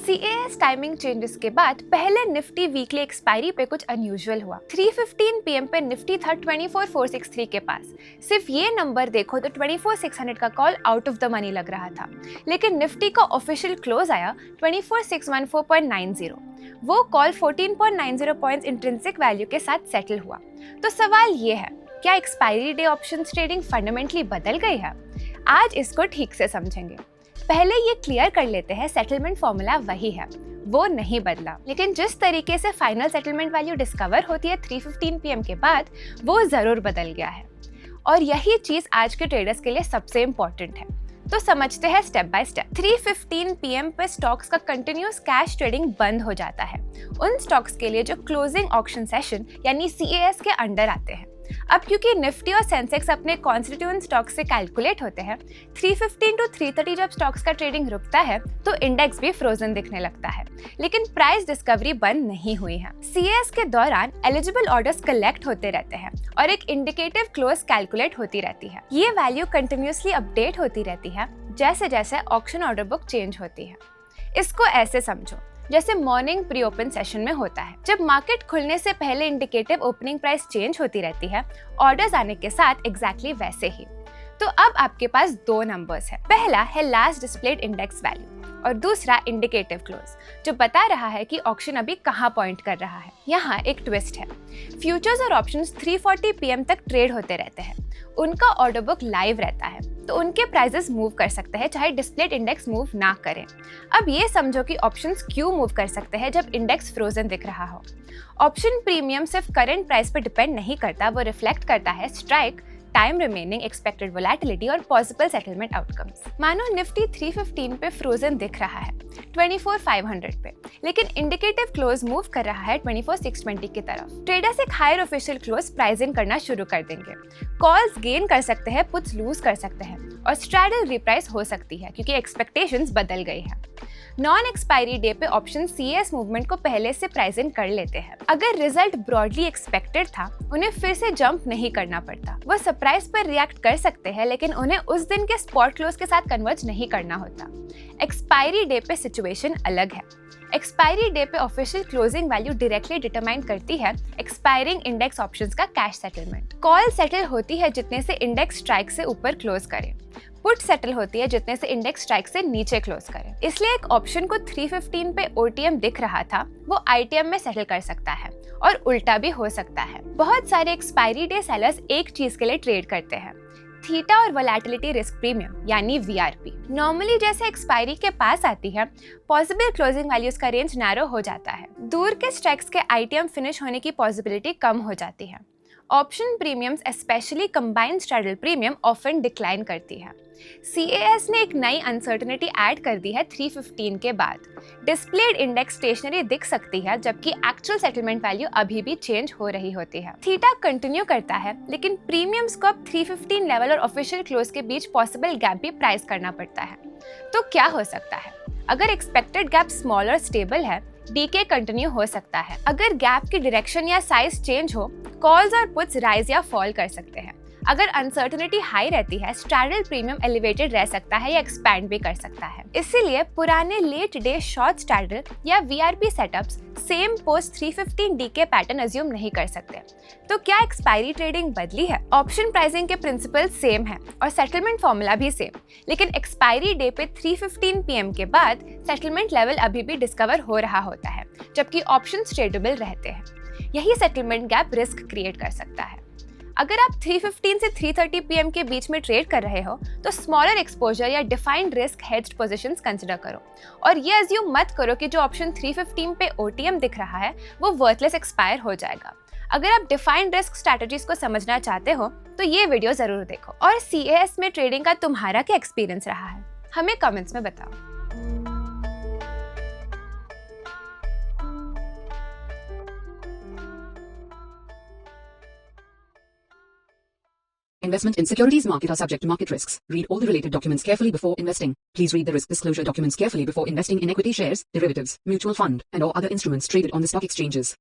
CAS timing changes के बाद पहले निफ्टी वीकली एक्सपायरी पे कुछ अनयूजुअल हुआ। 3:15 PM पे निफ्टी था 24,463 के पास। सिर्फ ये नंबर देखो तो 24,600 का call out of the money लग रहा था, लेकिन निफ्टी का ऑफिशियल क्लोज आया 24,614.90। वो कॉल 14.90 पॉइंट्स इंट्रिंसिक वैल्यू के साथ सेटल हुआ। तो सवाल ये है, क्या expiry day options trading fundamentally बदल गई है? आज इसको ठीक से समझेंगे। पहले ये क्लियर कर लेते हैं, सेटलमेंट फॉर्मूला वही है, वो नहीं बदला, लेकिन जिस तरीके से फाइनल सेटलमेंट वैल्यू डिस्कवर होती है 3:15 PM के बाद, वो जरूर बदल गया है। और यही चीज आज के ट्रेडर्स के लिए सबसे इम्पोर्टेंट है। तो समझते हैं स्टेप बाय स्टेप। 3:15 PM पे स्टॉक्स का कंटिन्यूअस कैश ट्रेडिंग बंद हो जाता है, उन स्टॉक्स के लिए जो क्लोजिंग ऑक्शन सेशन यानी CAS के अंडर आते हैं। अब क्योंकि निफ्टी और सेंसेक्स अपने कॉन्स्टिट्यूएंट स्टॉक्स से कैलकुलेट होते हैं, 3:15 to 3:30 जब स्टॉक्स का ट्रेडिंग रुकता है तो इंडेक्स भी फ्रोजन दिखने लगता है, लेकिन प्राइस डिस्कवरी बंद नहीं हुई है। CAS के दौरान एलिजिबल ऑर्डर्स कलेक्ट होते रहते हैं और एक इंडिकेटिव क्लोज कैलकुलेट होती रहती है। ये वैल्यू कंटिन्यूअसली अपडेट होती रहती है जैसे जैसे ऑक्शन ऑर्डर बुक चेंज होती है। इसको ऐसे समझो, जैसे मॉर्निंग प्री ओपन सेशन में होता है, जब मार्केट खुलने से पहले इंडिकेटिव ओपनिंग प्राइस चेंज होती रहती है, ऑर्डर्स आने के साथ एग्जैक्टली वैसे ही। तो अब आपके पास दो नंबर्स है, पहला है लास्ट डिस्प्लेड इंडेक्स वैल्यू और दूसरा इंडिकेटिव क्लोज, जो बता रहा है कि ऑक्शन अभी कहाँ पॉइंट कर रहा है। यहाँ एक ट्विस्ट है, फ्यूचर्स और ऑप्शंस 3:40 PM तक ट्रेड होते रहते हैं, उनका ऑर्डर बुक लाइव रहता है, तो उनके प्राइसेस मूव कर सकते हैं चाहे डिस्प्लेड इंडेक्स मूव ना करें। अब ये समझो कि ऑप्शंस क्यों मूव कर सकते हैं जब इंडेक्स फ्रोजन दिख रहा हो। ऑप्शन प्रीमियम सिर्फ करंट प्राइस पर डिपेंड नहीं करता, वो रिफ्लेक्ट करता है strike, time remaining, expected volatility और पॉसिबल सेटलमेंट आउटकम्स। मानो निफ्टी 3:15 पे फ्रोजन दिख रहा है 24,500 पे, लेकिन इंडिकेटिव क्लोज मूव कर रहा है 24,620 की तरफ। ट्रेडर्स एक हायर ऑफिशियल क्लोज प्राइसिंग करना शुरू कर देंगे। कॉल्स गेन कर सकते हैं, पुट्स लूज कर सकते हैं और स्ट्रैडल रिप्राइस हो सकती है क्योंकि एक्सपेक्टेशंस बदल गई है। नॉन एक्सपायरी डे पे ऑप्शन CAS मूवमेंट को पहले से प्राइस इन कर लेते हैं। अगर रिजल्ट ब्रॉडली एक्सपेक्टेड था, उन्हें फिर से जंप नहीं करना पड़ता। वो सरप्राइज पर रिएक्ट कर सकते हैं, लेकिन उन्हें उस दिन के स्पॉट क्लोज के साथ कन्वर्ज नहीं करना होता। एक्सपायरी डे पे सिचुएशन अलग है। एक्सपायरी डे पे official closing value directly determine करती है एक्सपायरिंग इंडेक्स ऑप्शंस का कैश सेटलमेंट। कॉल सेटल होती है जितने से इंडेक्स स्ट्राइक से ऊपर क्लोज करे, पुट सेटल होती है जितने से इंडेक्स स्ट्राइक से नीचे क्लोज करे। इसलिए एक ऑप्शन को 3:15 पे OTM दिख रहा था, वो ITM में सेटल कर सकता है और उल्टा भी हो सकता है। बहुत सारे एक्सपायरी डे सेलर्स एक चीज के लिए ट्रेड करते हैं, थीटा और वोलेटिलिटी रिस्क प्रीमियम यानी VRP। नॉर्मली जैसे एक्सपायरी के पास आती है, पॉसिबल क्लोजिंग वैल्यूज का रेंज नैरो हो जाता है, दूर के स्ट्राइक्स के ITM फिनिश होने की पॉसिबिलिटी कम हो जाती है। Option premiums specially combined straddle premium often decline करती है। CAS ने एक नई अनसर्टेनिटी ऐड कर दी है 3:15 के बाद। डिस्प्लेड इंडेक्स स्टेशनरी दिख सकती है जबकि एक्चुअल सेटलमेंट वैल्यू अभी भी चेंज हो रही होती है। थीटा कंटिन्यू करता है, लेकिन प्रीमियम्स को अब 3:15 लेवल और ऑफिशियल क्लोज के बीच पॉसिबल गैप भी प्राइस करना पड़ता है। तो क्या हो सकता है? अगर एक्सपेक्टेड गैप स्मॉल और स्टेबल है, डीके कंटिन्यू हो सकता है। अगर गैप की डायरेक्शन या साइज चेंज हो, कॉल्स और पुट्स राइज या फॉल कर सकते हैं। अगर अनसर्टेनिटी हाई रहती है, स्ट्रैडल प्रीमियम एलिवेटेड रह सकता है या एक्सपैंड भी कर सकता है। इसीलिए पुराने लेट डे शॉर्ट स्ट्रैडल या VRP setups same post 3:15 decay pattern assume नहीं कर सकते। तो क्या एक्सपायरी ट्रेडिंग बदली है? ऑप्शन प्राइसिंग के प्रिंसिपल सेम है और सेटलमेंट फॉर्मूला भी सेम, लेकिन एक्सपायरी डे पे 3:15 PM के बाद सेटलमेंट लेवल अभी भी डिस्कवर हो रहा होता है, जबकि ऑप्शन ट्रेडेबल रहते हैं। यही सेटलमेंट गैप रिस्क क्रिएट कर सकता है। अगर आप 3:15 से 3:30 PM के बीच में ट्रेड कर रहे हो, तो स्मॉलर एक्सपोजर या defined risk hedged positions consider करो और ये अज्यूम मत करो कि जो ऑप्शन 3:15 पे OTM दिख रहा है वो वर्थलेस एक्सपायर हो जाएगा। अगर आप डिफाइंड रिस्क स्ट्रैटेजीज को समझना चाहते हो तो ये वीडियो जरूर देखो। और CAS में ट्रेडिंग का तुम्हारा क्या एक्सपीरियंस रहा है, हमें कमेंट्स में बताओ। Investment in securities market are subject to market risks. Read all the related documents carefully before investing. Please read the risk disclosure documents carefully before investing in equity shares, derivatives, mutual fund, and or other instruments traded on the stock exchanges.